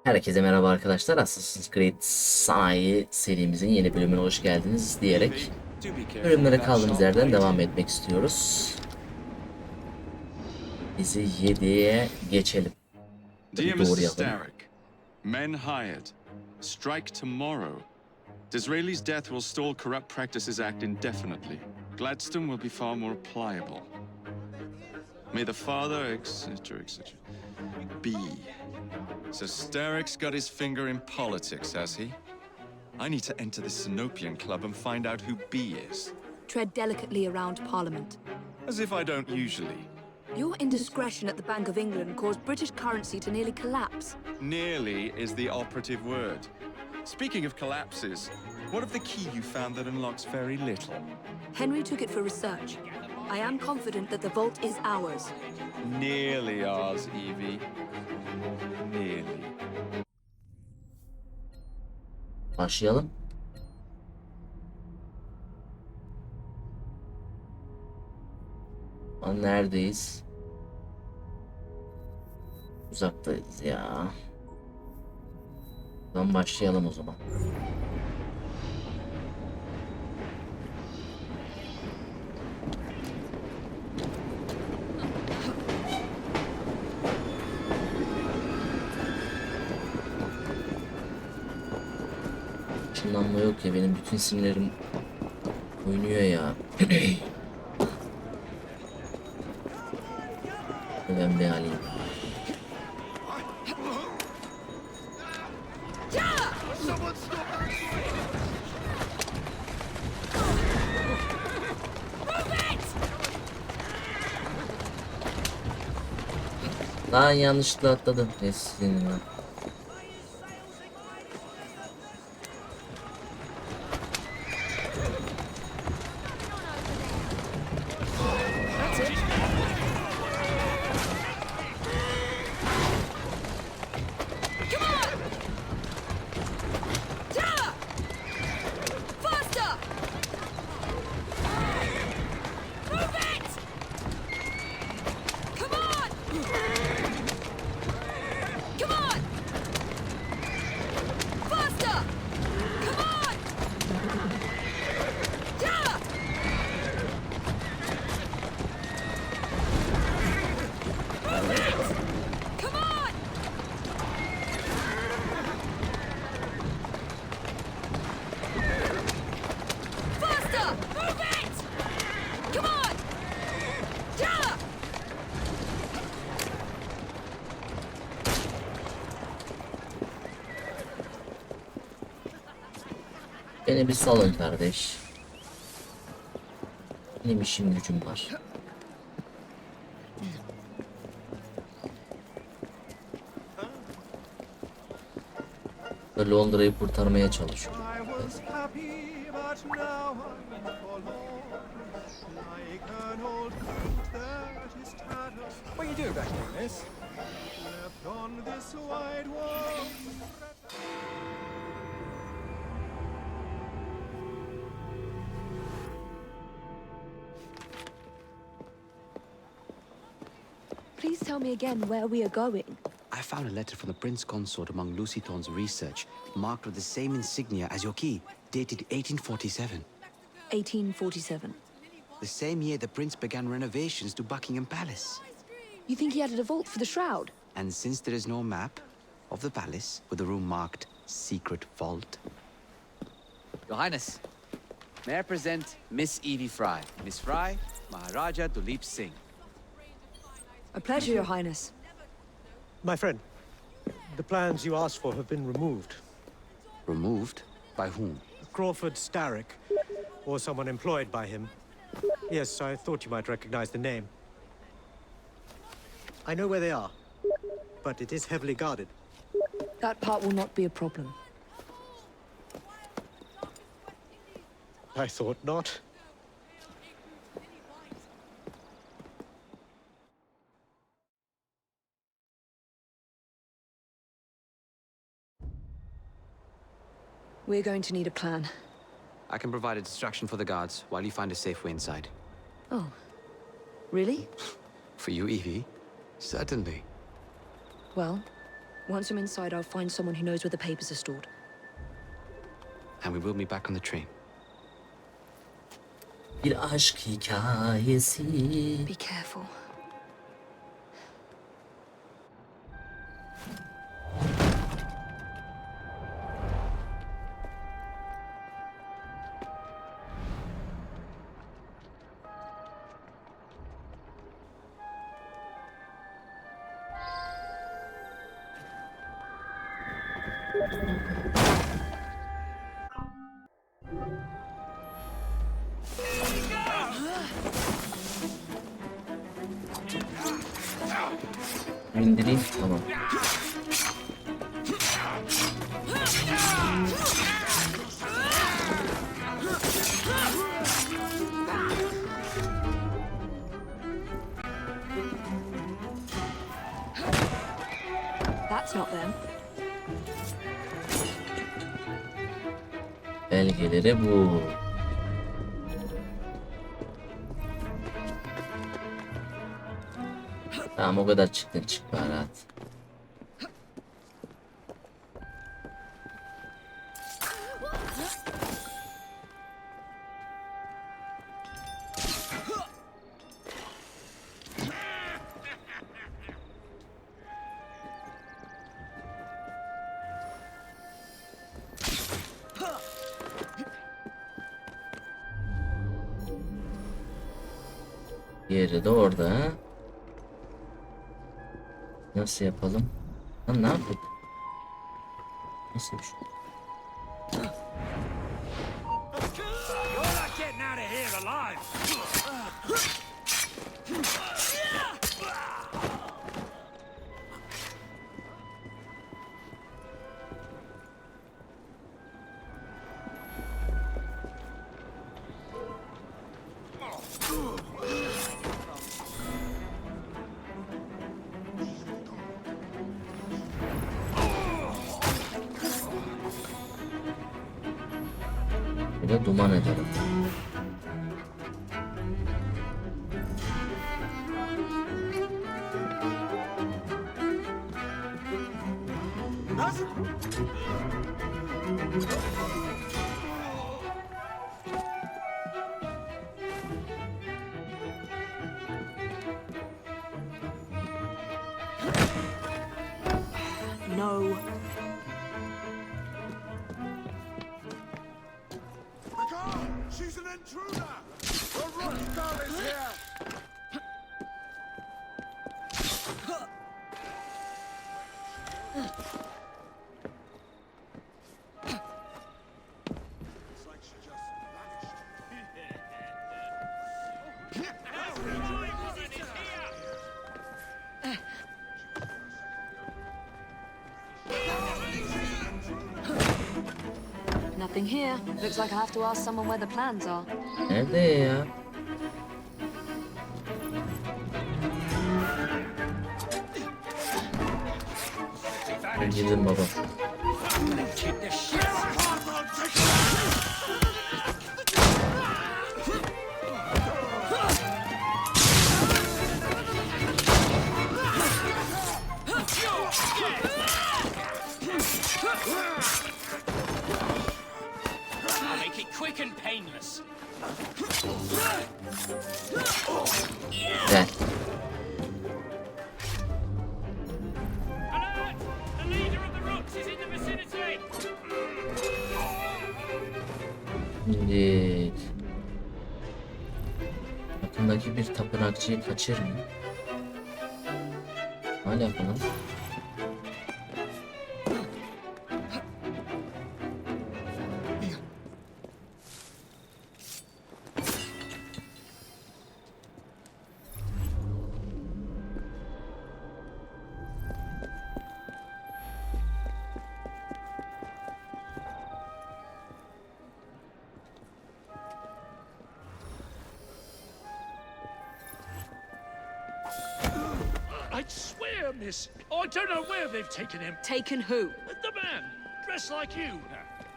Herkese merhaba arkadaşlar. Assassin's Creed Sanayi serimizin yeni bölümüne hoş geldiniz diyerek bölümlere kaldığımız yerden devam etmek istiyoruz. Bizi 7'ye geçelim. Dear Doğru Mr. yapalım. Starrick, men hired. Strike tomorrow. Disraeli's death will stall Corrupt Practices Act indefinitely. Gladstone will be far more pliable. May the father, etc., etc. be. So Starrick's got his finger in politics, has he? I need to enter the Sinopian Club and find out who B is. Tread delicately around Parliament. As if I don't usually. Your indiscretion at the Bank of England caused British currency to nearly collapse. Nearly is the operative word. Speaking of collapses, what of the key you found that unlocks very little? Henry took it for research. I am confident that the vault is ours. Nearly ours, Evie. Nearly. Başlayalım. Neredeyiz? Uzaktayız ya. Buradan başlayalım o zaman. Işınlanma yok ya, benim bütün simlerim oynuyor ya. Ben bir alayım. Lan yanlışlıkla atladım. Serisinin. Beni bir salın kardeş. Benim işim gücüm var. Londra'yı kurtarmaya çalışıyorum. Evet. What you do back there, miss? Please tell me again where we are going. I found a letter from the Prince Consort among Lucy Thorne's research, marked with the same insignia as your key, dated 1847. 1847. The same year the Prince began renovations to Buckingham Palace. You think he added a vault for the shroud? And since there is no map of the palace with the room marked Secret Vault. Your Highness, may I present Miss Evie Fry. Miss Fry, Maharaja Duleep Singh. A pleasure, Your Highness. My friend, the plans you asked for have been removed. Removed? By whom? Crawford Starrick, or someone employed by him. Yes, I thought you might recognize the name. I know where they are, but it is heavily guarded. That part will not be a problem. I thought not. We're going to need a plan. I can provide a distraction for the guards while you find a safe way inside. Oh. Really? For you, Evie? Certainly. Well, Once I'm inside, I'll find someone who knows where the papers are stored. And we will meet back on the train. Bir aşk hikayesi. Be careful. İndireyim, tamam. That's not them. Belgeleri bu. Tamam, o kadar çıktın, çık bari rahat. Diğeri de orada. Ha? Nasıl yapalım? Lan ne yaptık? Nasıl bir şey? Bir de duman ederim. No. She's an intruder! The rock girl is here! It's like she just Nothing here. Looks like I have to ask someone where the plans are. Nerede ya? Ben girdim baba. Quick and painless. Gel. Alert! The leader of the rooks is in the vicinity. Şimdi yakındaki bir tapınakçıyı kaçırmayın. Hala yapalım. I swear, miss, I don't know where they've taken him. Taken who? The man, dressed like you.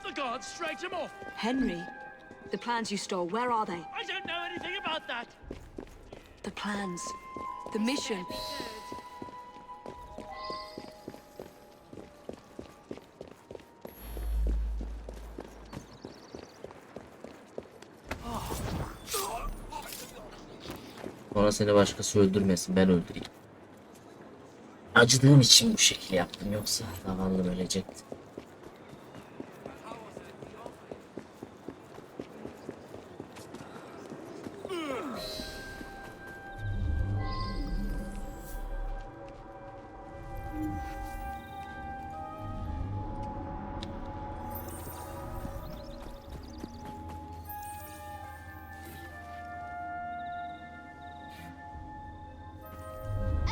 The guards dragged him off. Henry. The plans you stole, where are they? I don't know anything about that. The plans. The mission. Sonra seni başkası öldürmesin, ben öldüreyim. Acıdığım için bu şekilde yaptım, yoksa zavallı ölecekti.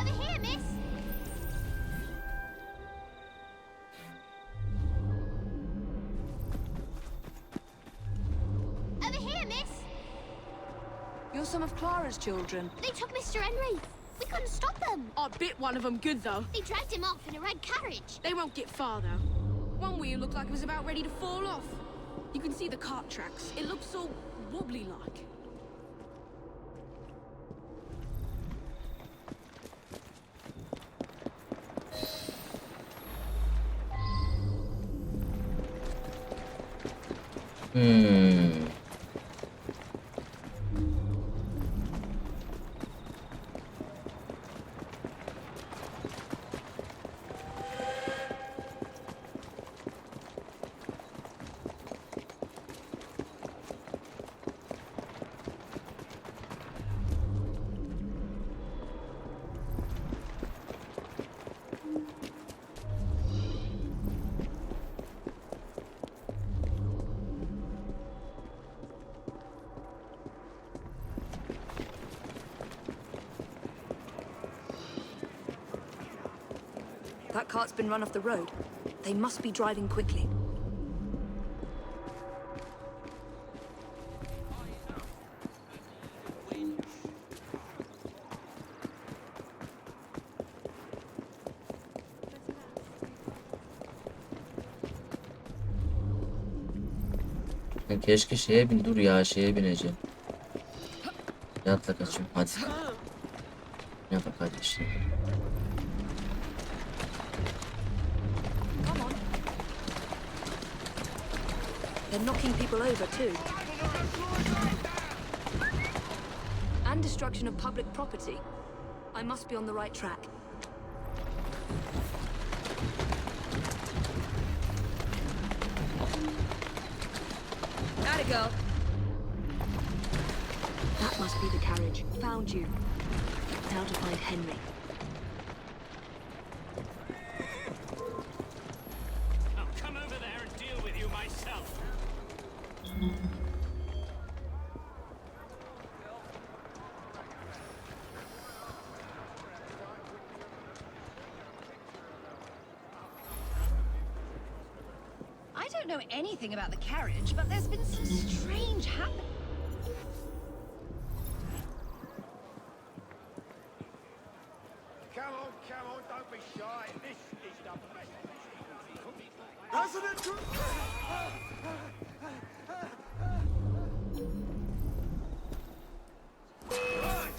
Over here, miss. Over here, miss. You're some of Clara's children. They took Mr. Henry. We couldn't stop them. I bit one of them good, though. They dragged him off in a red carriage. They won't get far, though. One wheel looked like it was about ready to fall off. You can see the cart tracks. It looks so wobbly-like. That cart's been run off the road. They must be driving quickly. Keşke şeye bin, dur ya, şeye bineceğim. Yatla kaçayım hadi. Yap hadi işte. Come on. They're knocking people over too. And destruction of public property. I must be on the right track. Gotta go. That must be the carriage. Found you. Now to find Henry. I'll come over there and deal with you myself. I don't know anything about the carriage, but there's been some strange happening. Come on, don't be shy. This is the best. Hasn't it true?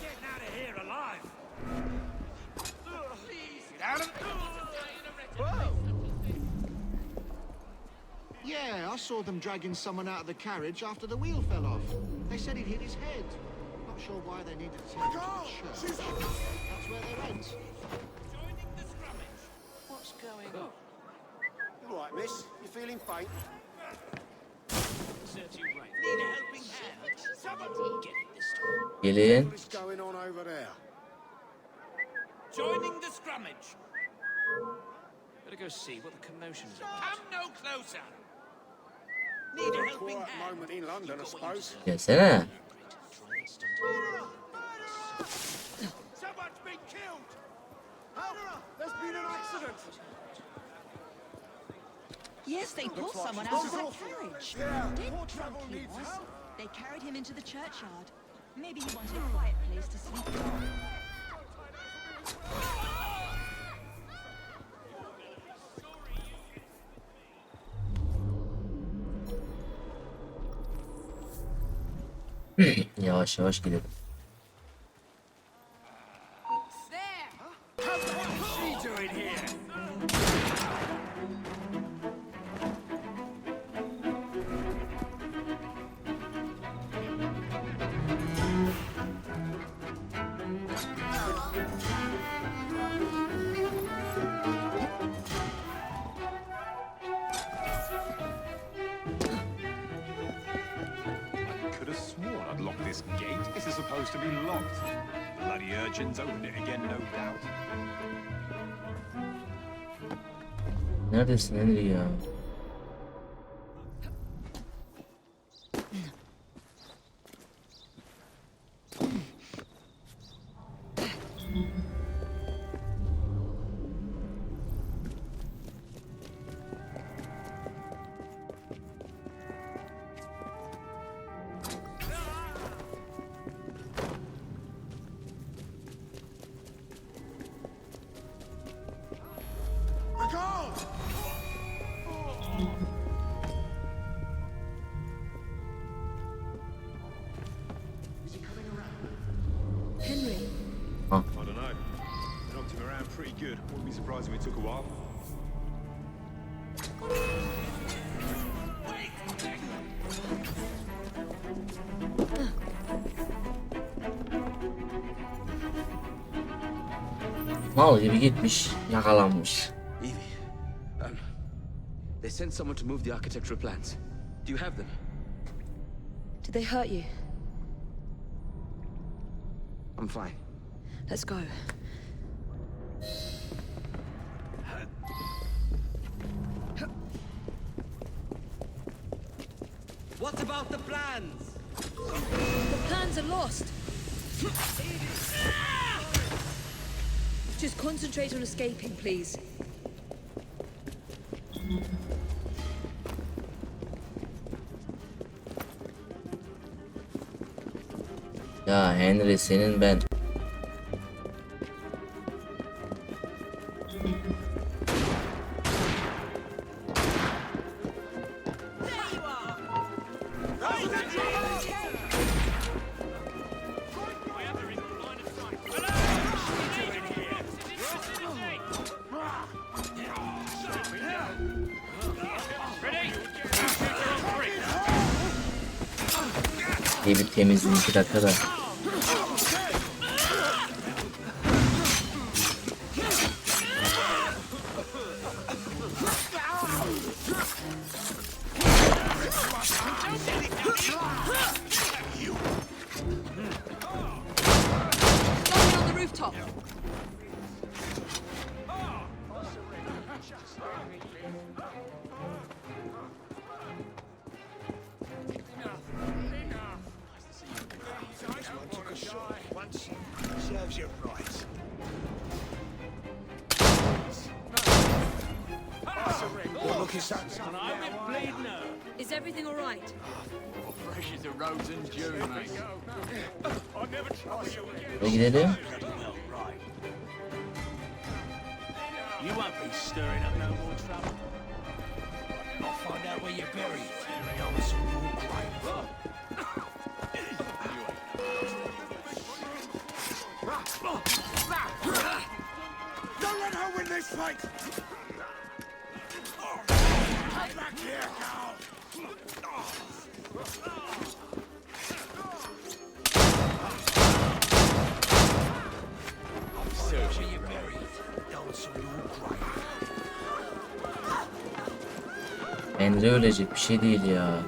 Getting out of here alive. Get out of Yeah, I saw them dragging someone out of the carriage after the wheel fell off. They said he'd hit his head. Not sure why they needed to take him to the church. That's where they went. Joining the scrummage. What's going on? You all right, miss? You feeling faint? Searching right. Need a helping hand. Someone get this time. Gelin. What's going on over there? Joining the scrummage. Better go see what the commotion's about. Come no closer. Need a helping Quiet hand. moment in London, I suppose. Gelsene. Someone's been killed! There's been an accident! Yes, they pulled like someone she's out of gone that off. carriage. Yeah, Dead poor drunk travel he needs was. help. They carried him into the churchyard. Maybe he wanted a quiet place to sleep. Yavaş yavaş gidelim. What's she doing here? are supposed to be locked. Bloody urchins opened it again, no doubt. Neredesin Henry ya? Henry. I don't know. Knocked him around pretty good. Wouldn't be surprised if it took a while. Mal gibi gitmiş, yakalanmış. Evie, they sent someone to move the architectural plans. Do you have them? Did they hurt you? I'm fine. Let's go. What about the plans? The plans are lost. Just concentrate on escaping, please. Ya Henry senin ben. diye bir temizliği 2 dakikada. Is everything all right? Fresh as a rose in June, mate. Ve gidelim. You won't be stirring up no more trouble. I'll find out where you're buried. I'll assume your grave. Don't let her win this fight! Come back here, cow! I'll search where you're buried. I'll assume your grave. Henry ölecek bir şey değil ya.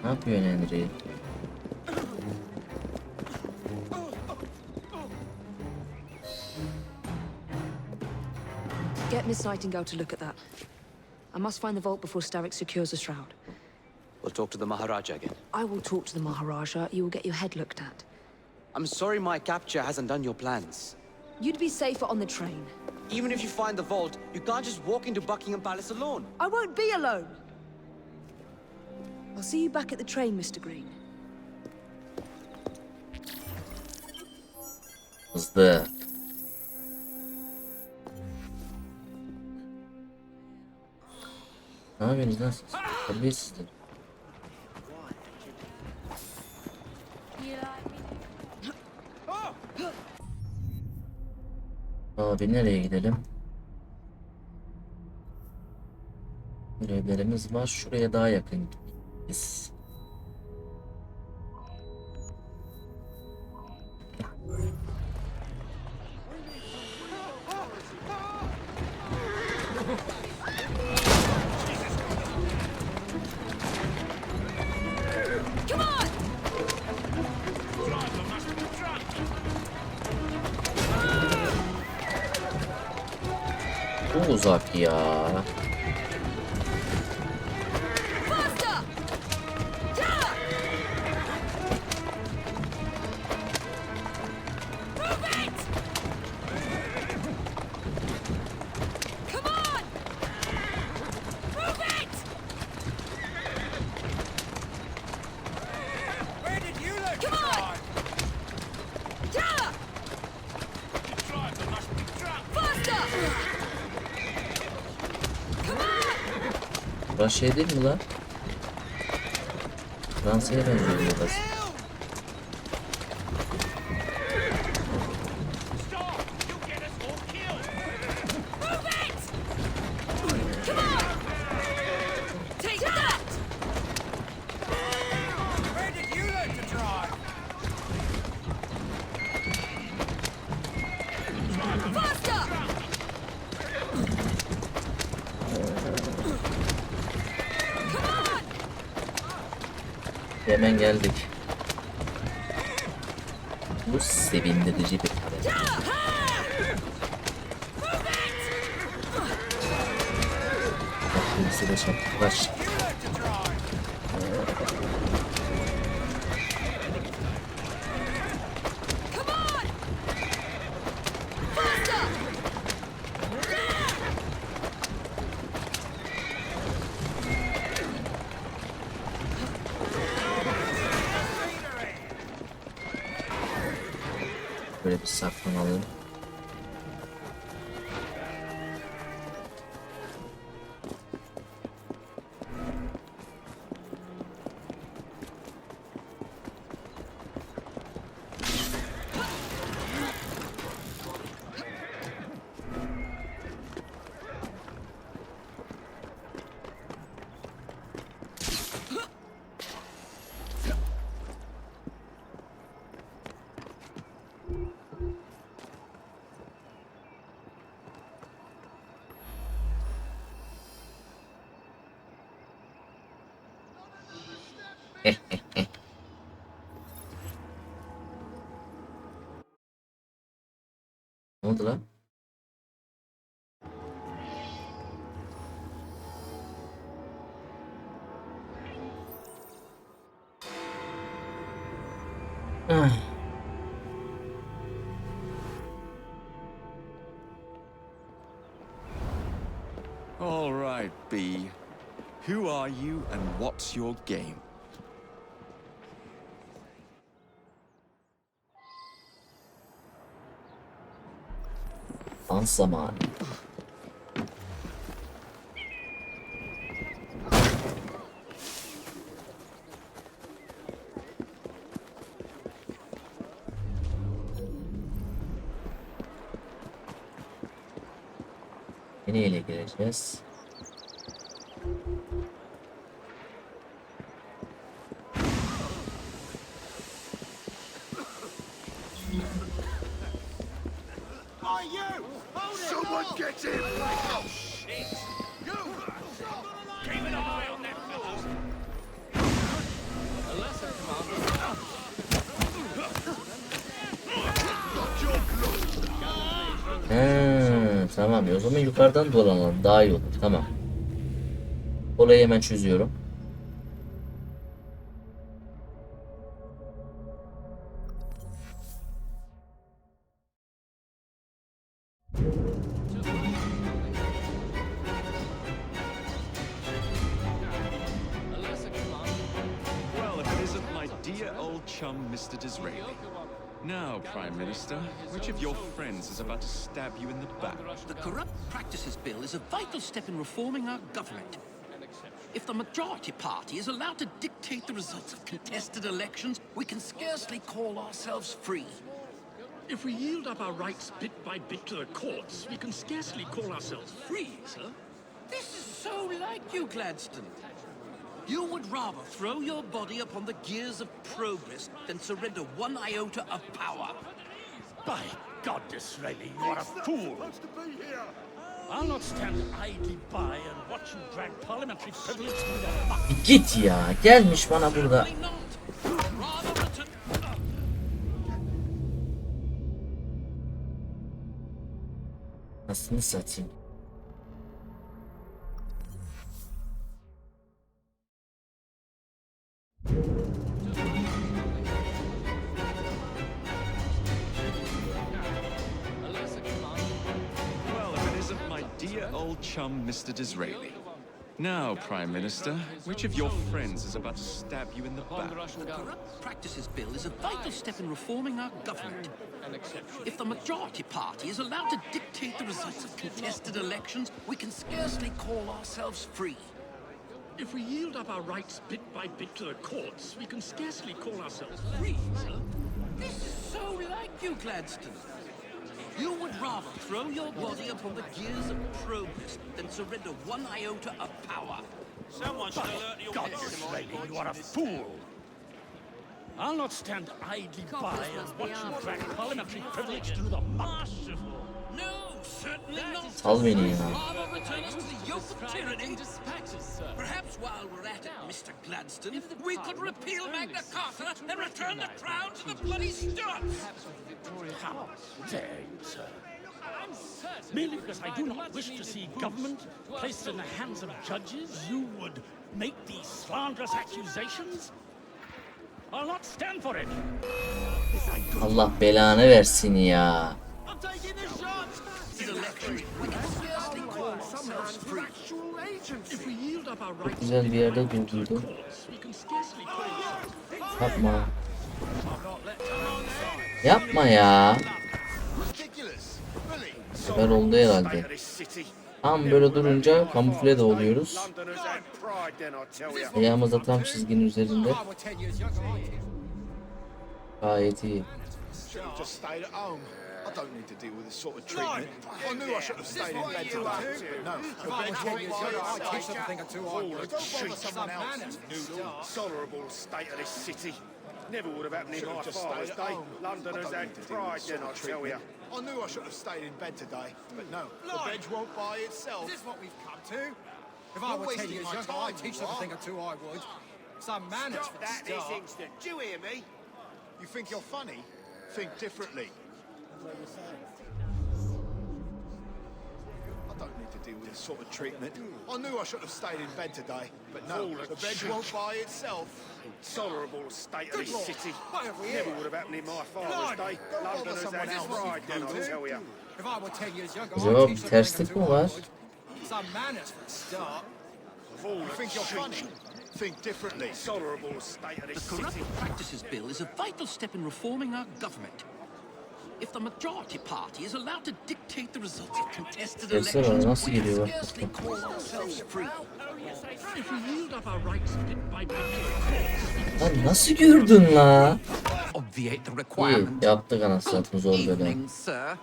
Ne yapıyor Henry? Get Miss Nightingale to look at that. I must find the vault before Starrick secures the shroud. We'll talk to the Maharaja again. I will talk to the Maharaja. You will get your head looked at. I'm sorry my capture hasn't done your plans. You'd be safer on the train. Even if you find the vault, you can't just walk into Buckingham Palace alone. I won't be alone. I'll see you back at the train, Mr. Green. Hızlı. Ne yapıyorsunuz lan siz? Terbiyesizler. Abi nereye gidelim? Görevlerimiz var. Şuraya daha yakın. Yes. Come on! Driver must be drunk. Bu uzak ya. Faster! Yeah! Move it! Come on! Move it! Where did you learn to Come on! drive? Yeah! The driver must be drunk. Faster! Come on! Burası şey değil mi lan? Fransa'ya benziyor burası. Stop! You'll get us all killed. Move it! Come on! Take that! Where did you learn to drive? Faster! Come on! Hemen geldik. Bu sevindirici bir haber. Yeah! Move it! Birisi de çarptılar. You learn to drive. Come on! Faster! Böyle bir saklanalım. Ne oldu lan? Ay. All right, B. Who are you and what's your game? Dans zamanı. Neyle gireceğiz? Are you? Someone get him! Oh, shit! You! Keep an eye on them fellows. Tamam ya, o zaman yukarıdan dolanalım daha iyi olur. Tamam. Olayı hemen çözüyorum. Well, if it isn't my dear old chum, Mr. Disraeli. Now, Prime Minister, which of your friends is about to stab you in the back? The Corrupt Practices Bill is a vital step in reforming our government. If the majority party is allowed to dictate the results of contested elections, we can scarcely call ourselves free. If we yield up our rights bit by bit to the courts, we can scarcely call ourselves free, sir. This is so like you, Gladstone. You would rather throw your body upon the gears of progress than surrender one iota of power. By God, Disraeli, you are a fool. I'll not stand idly by and watch you drag parliamentary privilege through the muck. Git ya. Gelmiş bana burada. Nasıl satayım? Well, if it isn't my dear old chum, Mr. Disraeli. Now, Prime Minister, which of your friends is about to stab you in the back? The Corrupt Practices Bill is a vital step in reforming our government. If the majority party is allowed to dictate the results of contested elections, we can scarcely call ourselves free. If we yield up our rights bit by bit to the courts, we can scarcely call ourselves free, sir. This is so like you, Gladstone. You would rather throw your body upon the gears of progress than surrender one iota of power. Someone should alert your God, Disraeli, you are a fool. I'll not stand idly by and watch you drag parliamentary privilege through the muck. No, certainly not. Sal beni ya. Rather return us to the yoke of tyranny. Perhaps while we're at it, Mr. Gladstone, we could repeal Magna Carta and return the crown to the bloody Stuarts. How dare you, sir? Merely because I do not wish to see government placed in the hands of judges, you would make these slanderous accusations? I'll not stand for it. Allah belanı versin ya. Çok güzel bir yerde durdurdum. Yapma. Yapma ya. Sefer oldu herhalde. Tam böyle durunca kamufle de oluyoruz. Ayağımız da tam çizginin üzerinde. Gayet iyi. I don't need to deal with this sort of treatment. I knew I should have stayed in bed today, but no. The bed won't buy itself. I teach them a thing or two. Don't bother someone else. Tolerable state of this city. Never would have happened in my father's day. Londoners had pride then, I tell you. I knew I should have stayed in bed today, but no. The bed won't buy itself. Is this what we've come to? If I were 10 years younger, I'd teach them a thing or two, I would. Some manners for a start. Stop that this instant. Do you hear me? You think you're funny? Think differently. I don't need to deal with this sort of treatment. I knew I should have stayed in bed today, but no, the bed won't buy itself. Intolerable state of this city. Never would have happened in my father's day. Londoners had pride then, I tell you. If I were 10 years younger, Acaba bir terslik mi var? Some manners for a start. You think you're funny? Think differently. Tolerable state of this city. The Corrupt Practices Bill is a vital step in reforming our government. If the majority party is allowed to dictate the results of contested elections, nasıl we can geliyor? scarcely call ourselves free. If we yield up our rights bit by bit to the courts, Lan nasıl gördün la? Obviate the İyi requirement. yaptık anasını satayım zor bölüm. Evening, sir.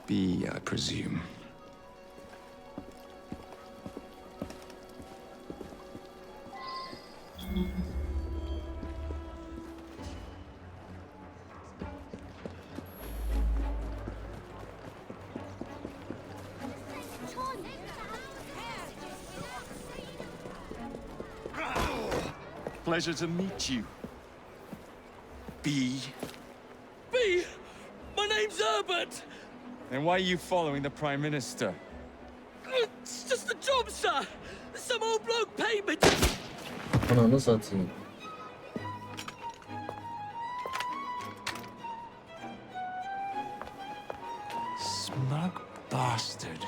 B, I presume. Pleasure to meet you. B. B! My name's Herbert! Then why are you following the Prime Minister? It's just a job, sir! Some old bloke paid me Ananı satayım. Smug bastard.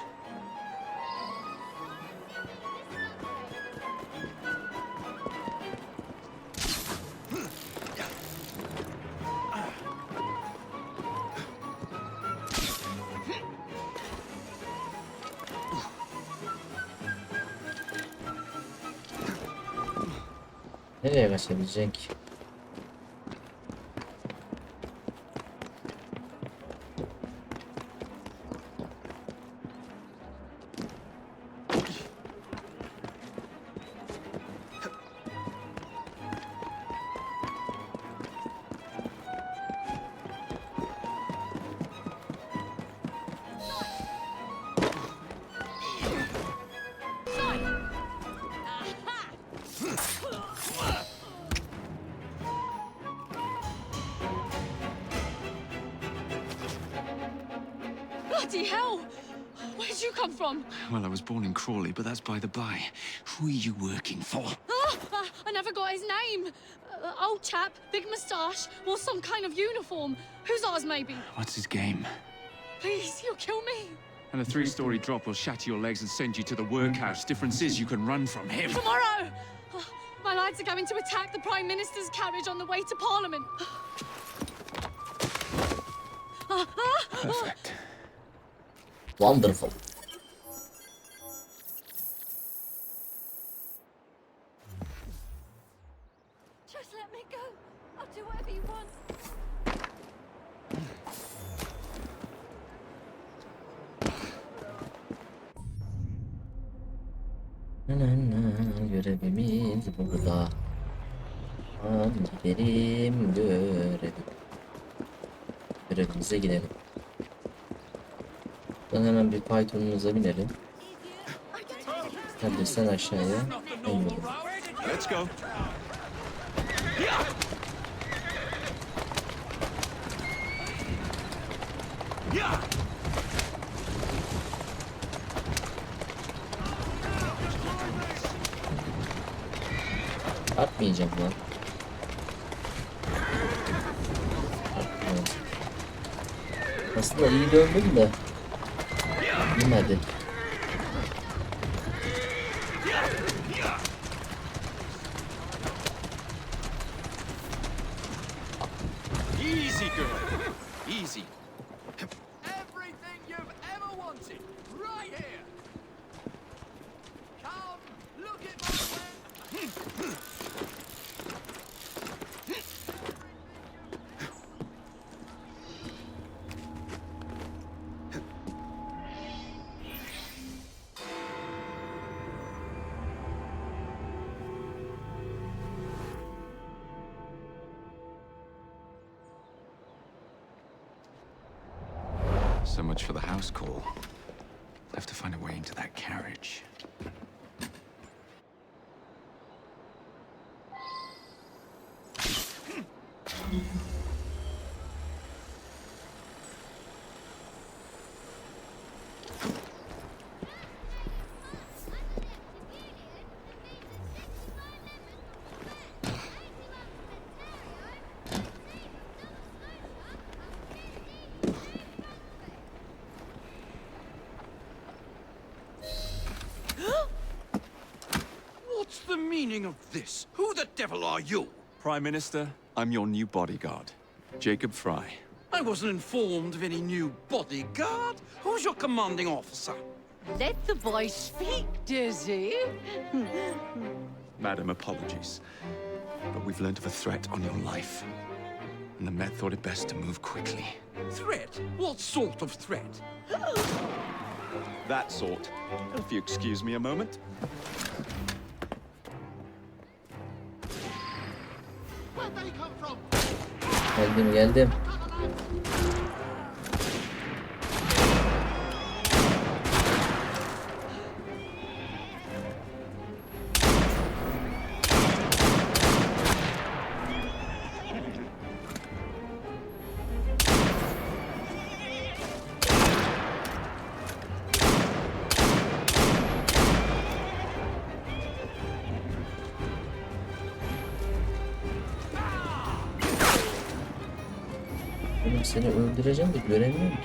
Nereye kaçabilecek ki? Bloody hell! Where'd you come from? Well, I was born in Crawley, but that's by the by. Who are you working for? I never got his name. Old chap, big moustache, wore some kind of uniform. Who's ours, maybe? What's his game? Please, you'll kill me. And a 3-story drop will shatter your legs and send you to the workhouse. Difference is you can run from him. Tomorrow! My lads are going to attack the Prime Minister's carriage on the way to Parliament. Perfect. Wonderful. Just let me go. I'll do whatever you want. Görevimiz burada. Hadi gidelim görevimize gidelim. Ben hemen bir Python'umuza binelim. Hadi sen aşağıya. İnelim. Let's go. Atmayacağım lan. Atmayacağım. Aslında iyi döndüm de. Bilmedi. Easy, girl. Easy. Everything you've ever wanted, right here. Come, look at my friend. So much for the house call. Have to find a way into that carriage. What's the meaning of this? Who the devil are you? Prime Minister, I'm your new bodyguard, Jacob Fry. I wasn't informed of any new bodyguard. Who's your commanding officer? Let the boy speak, Dizzy. Madam, apologies. But we've learned of a threat on your life. And the Met thought it best to move quickly. Threat? What sort of threat? That sort. If you excuse me a moment. Where'd they come from? Geldim. Oğlum seni öldüreceğim de göremiyorum ki.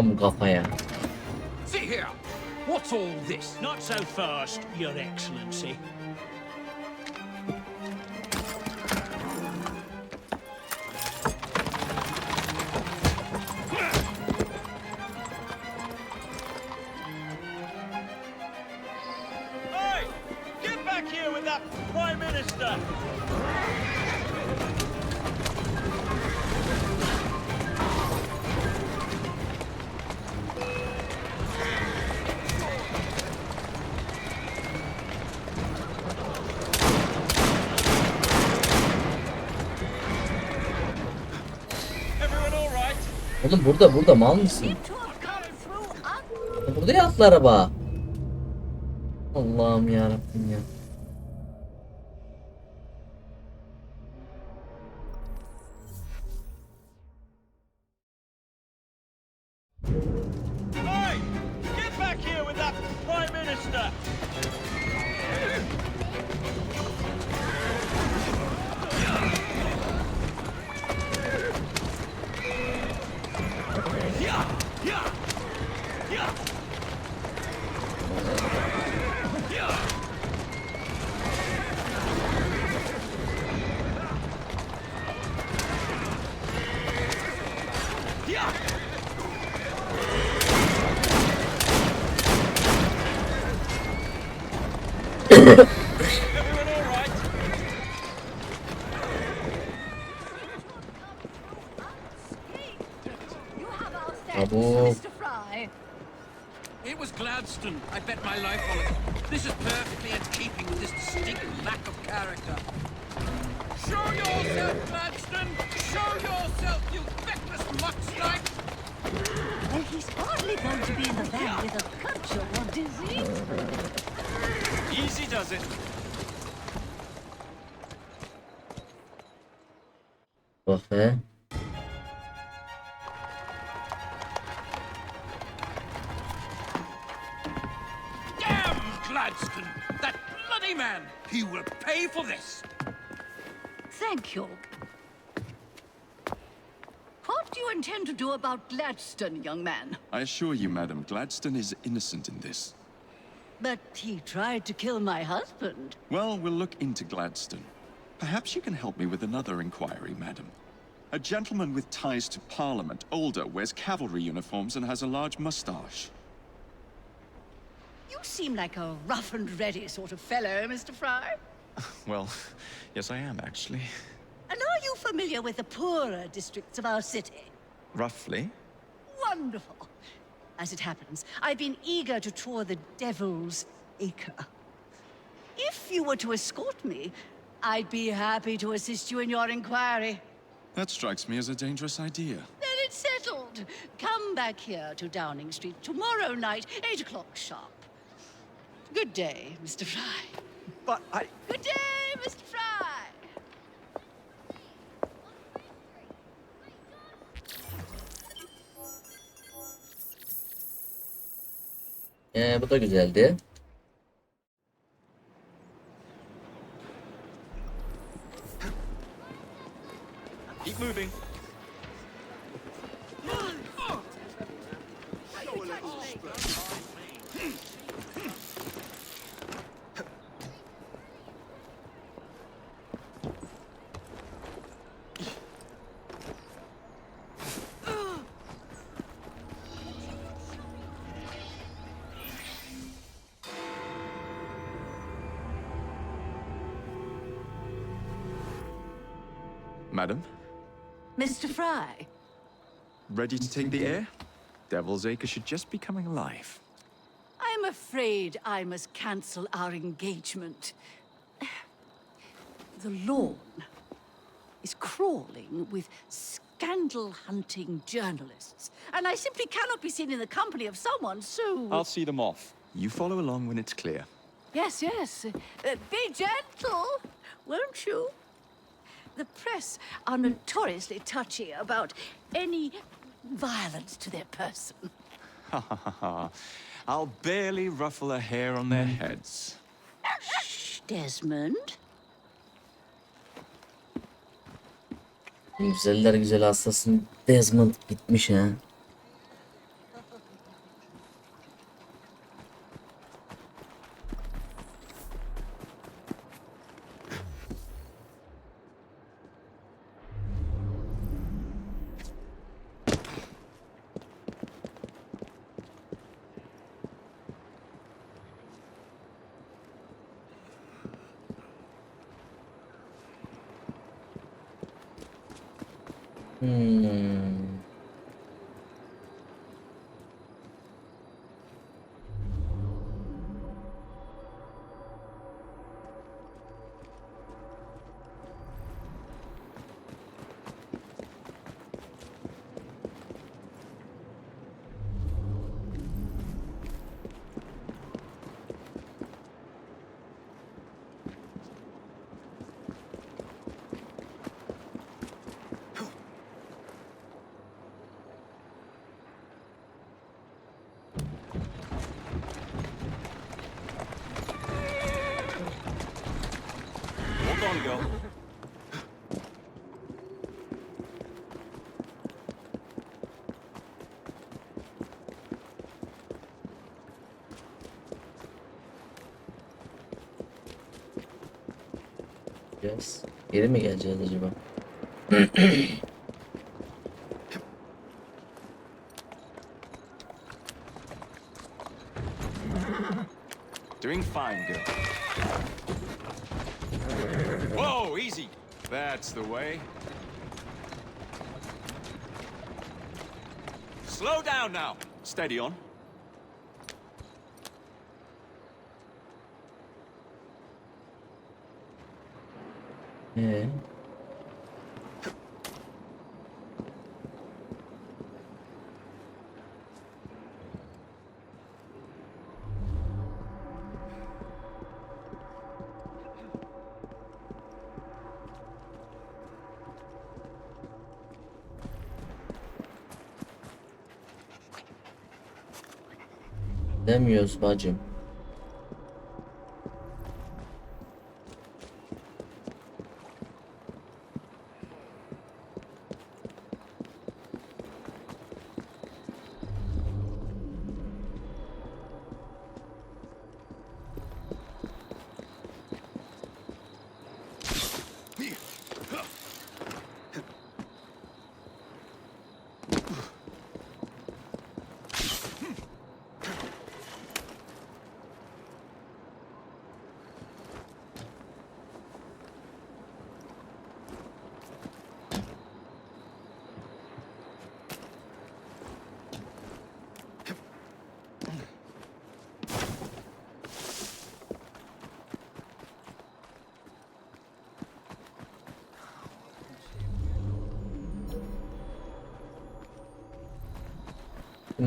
Tam kafaya. See here. What's all this? Not so fast, Your Excellency. Hey! Get back here with that Prime Minister! Everyone all right? Oğlum burada mal mısın? Burada ya atlı araba. Allah'ım yarabbim ya. Hey! Get back here with that Prime Minister! Everyone all right? Abo. It was Gladstone. I bet my life on it. This is perfectly in keeping with this distinct lack of character. Show yourself, Gladstone! Show yourself, you feckless muckslight! Well, he's hardly going to be in the van with a cudgel, what is he? Easy does it. Bak be. Damn Gladstone! That bloody man! He will pay for this! Thank you. What do you intend to do about Gladstone, young man? I assure you, madam, Gladstone is innocent in this. But he tried to kill my husband. Well, we'll look into Gladstone. Perhaps you can help me with another inquiry, madam. A gentleman with ties to Parliament, older, wears cavalry uniforms and has a large moustache. You seem like a rough and ready sort of fellow, Mr. Fry. Well, yes I am, actually. And are you familiar with the poorer districts of our city? Roughly. Wonderful. As it happens, I've been eager to tour the Devil's Acre. If you were to escort me, I'd be happy to assist you in your inquiry. That strikes me as a dangerous idea. Then it's settled. Come back here to Downing Street tomorrow night, 8 o'clock sharp. Good day, Mr. Fry. But I... Good day, Mr. Fry. Bu da güzeldi. Keep moving. Madam, Mr. Fry. ready to take the air? Devil's Acre should just be coming alive. I'm afraid I must cancel our engagement. The lawn is crawling with scandal-hunting journalists, and I simply cannot be seen in the company of someone so... I'll see them off. You follow along when it's clear. Yes, yes. Be gentle, won't you? The press are notoriously touchy about any violence to their person. Ha ha ha ha. I'll barely ruffle a hair on their heads. Shh, Desmond. Güzeller güzel hastasın. Desmond bitmiş ha. Hmm. Hold on, girl. Yes. Geri mi geleceğiz acaba? Doing fine, girl. Whoa, easy. That's the way. Slow down now. Steady on. Ee? Demiyoruz bacım.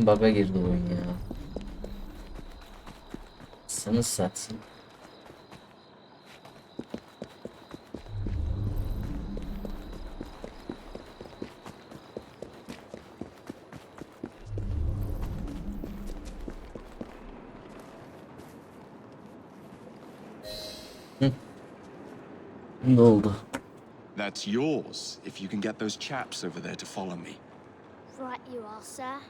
Bug'a girdi oyun ya. Sana satsın. Ne oldu? That's yours, if you can get those chaps over there to follow me. Right you are, sir.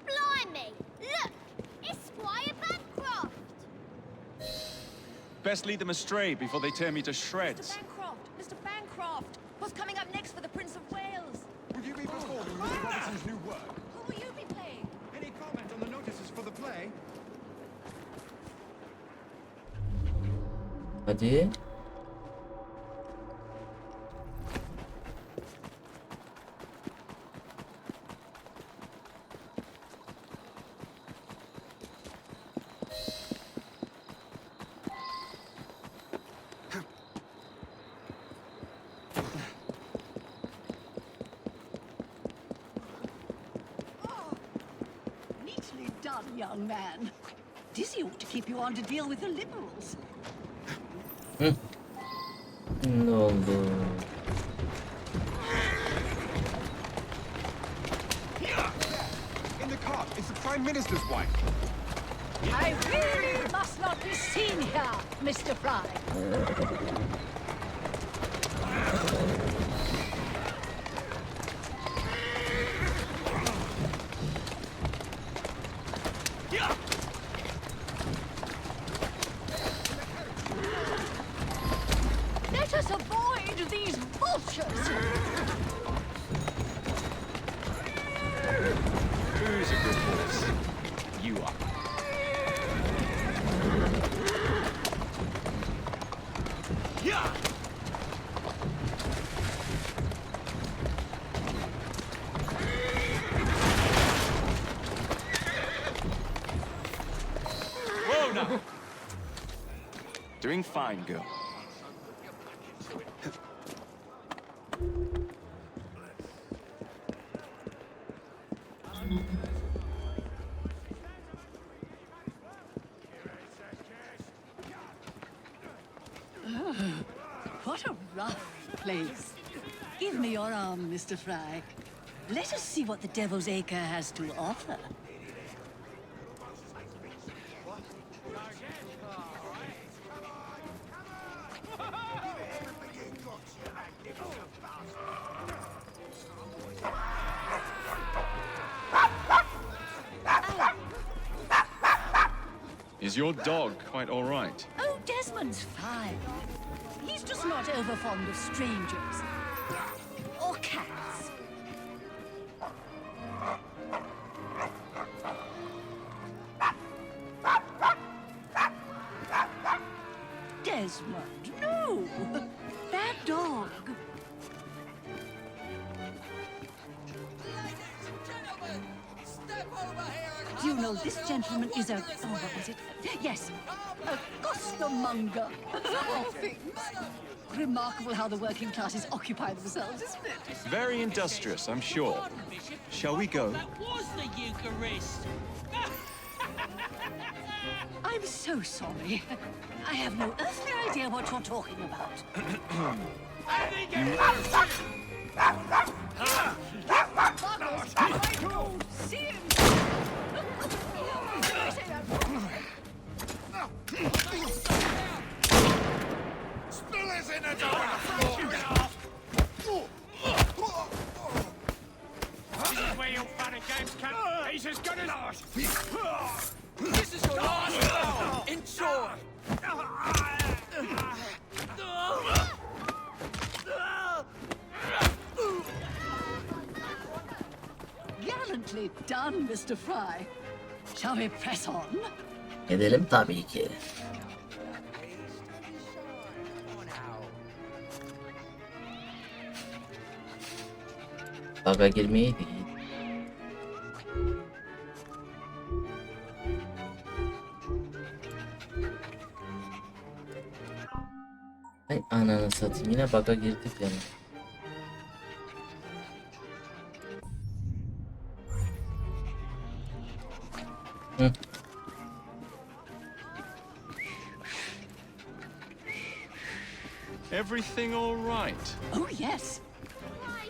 Blimey! Look! It's Squire Bancroft! Best lead them astray before they tear me to shreds. Mr. Bancroft! What's coming up next for the Prince of Wales? Would you be performing Mr. Robinson's new work? Who will you be playing? Any comment on the notices for the play? Hadi. Neatly done, young man. Dizzy ought to keep you on to deal with the Liberals. Ne oldu? In the cart, it's the Prime Minister's wife. I really must not be seen here, Mr. Fry. Let us avoid these vultures. Who's a good horse? You are. Luna! Doing fine, girl. What a rough place. Give me your arm, Mr. Fry. Let us see what the Devil's Acre has to offer. Is your dog quite all right? Oh, Desmond's fine. He's just not over fond of strangers. Or cats. Desmond, no! Bad dog. Do you know this gentleman is a... Oh, what was it? Yes, a costermonger. All things. Remarkable how the working classes occupy themselves, isn't it? Very industrious, I'm sure. Shall we go? That was the Eucharist. I'm so sorry. I have no earthly idea what you're talking about. See him! Spillers in the door! This is where your fun and games come. He's as good as... This is your last hour. Enjoy. Gallantly done, Mr. Fry. Shall we press on? Edelim tabii ki. Baga girmeye değil. Ay ananı satayım, yine baga girdik yani. Hı. Everything all right? Oh, yes.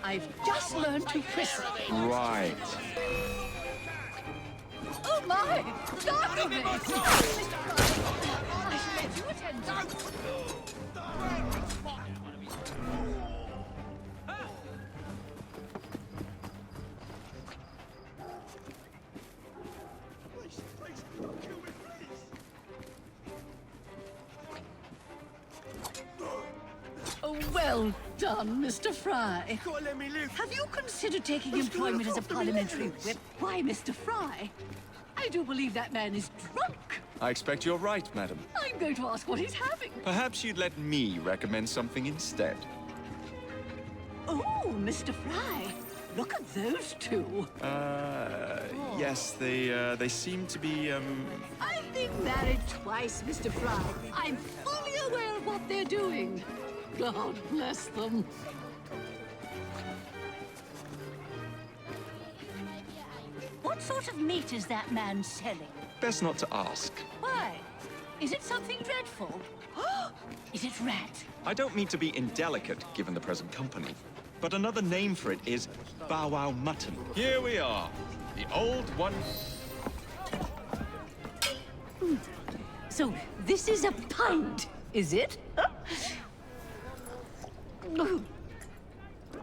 I've just learned to whistle. Right. Oh, my! Stop of it! Mr. Fry, I shall let you attend to. Oh, well done, Mr. Fry. Have you considered taking employment as a parliamentary whip? Why, Mr. Fry? I do believe that man is drunk. I expect you're right, madam. I'm going to ask what he's having. Perhaps you'd let me recommend something instead. Oh, Mr. Fry, look at those two. Yes, they seem to be, I've been married twice, Mr. Fry. I'm fully aware of what they're doing. God bless them. What sort of meat is that man selling? best not to ask. Why? Is it something dreadful? Is it rat? I don't mean to be indelicate, given the present company, but another name for it is bow wow mutton. Here we are, the old one. So this is a pint, is it?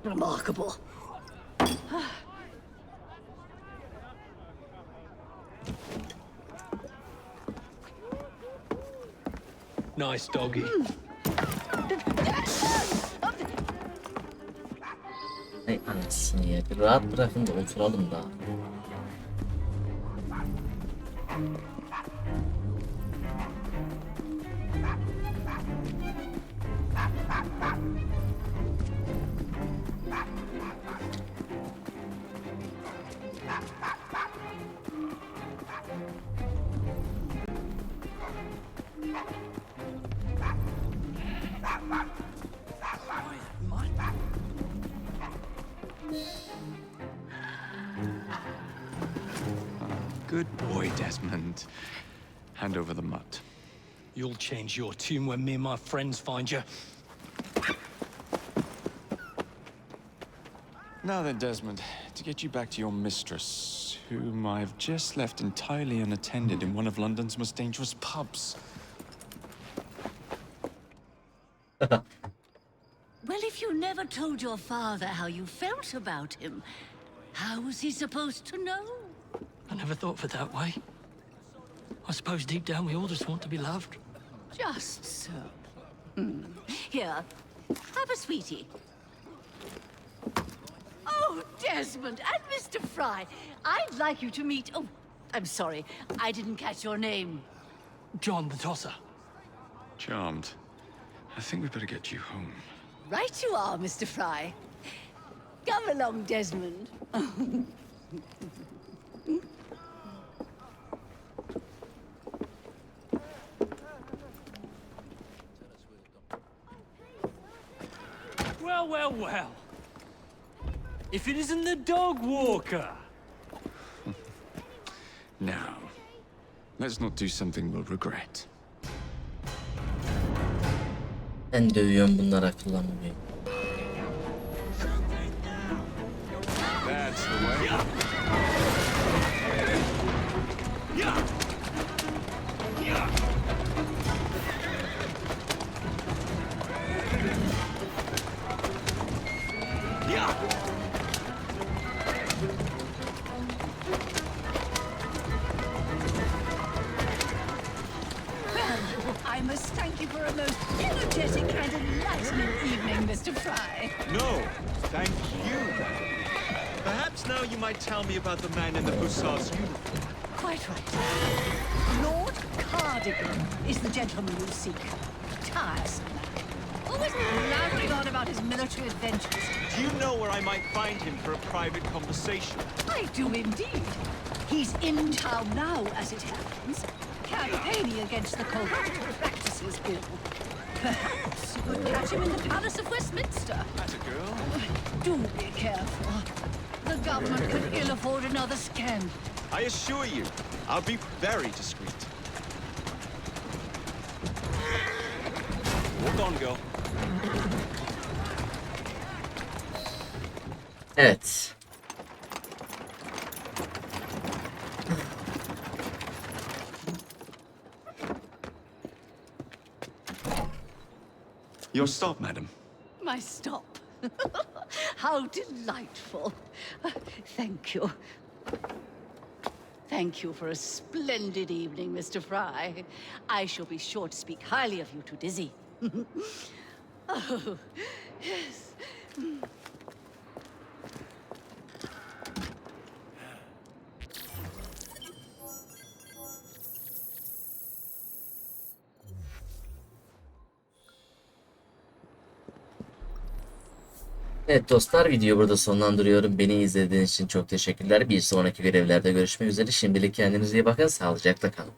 Remarkable. Nice doggy. Ay anasını ya. Bir rahat bırakın da oturalım da. Good boy, Desmond. Hand over the mutt. You'll change your tune when me and my friends find you. Now then, Desmond, to get you back to your mistress, whom I've just left entirely unattended in one of London's most dangerous pubs. Well, if you never told your father how you felt about him, how was he supposed to know? I never thought of it that way. I suppose deep down we all just want to be loved. Just so. Here, have a sweetie. Oh, Desmond and Mr. Fry, I'd like you to meet... Oh, I'm sorry, I didn't catch your name. John the Tosser. Charmed. I think we better get you home. Right you are, Mr. Fry. Come along, Desmond. Well, well, well. If it isn't the dog walker. Now, let's not do something we'll regret. Ben dövüyorum bunlara kullanmıyor. That's the way. I must thank you for a most energetic and enlightening evening, Mr. Fry. No, thank you. Perhaps now you might tell me about the man in the hussar's uniform. Quite right. Lord Cardigan is the gentleman you seek. Tiresome man. Always blabbering on about his military adventures. Do you know where I might find him for a private conversation? I do indeed. He's in town now, as it happens, campaigning against the Corrupt Practices Bill. Perhaps you could catch him in the Palace of Westminster. That's a girl. Do be careful. The government could ill afford another scandal. I assure you, I'll be very discreet. Walk on, girl. Evet. Your stop, madam. My stop. How delightful. Thank you. Thank you for a splendid evening, Mr. Fry. I shall be sure to speak highly of you to Dizzy. Oh, yes. Evet dostlar, videoyu burada sonlandırıyorum. Beni izlediğiniz için çok teşekkürler. Bir sonraki görevlerde görüşmek üzere. Şimdilik kendinize iyi bakın. Sağlıcakla kalın.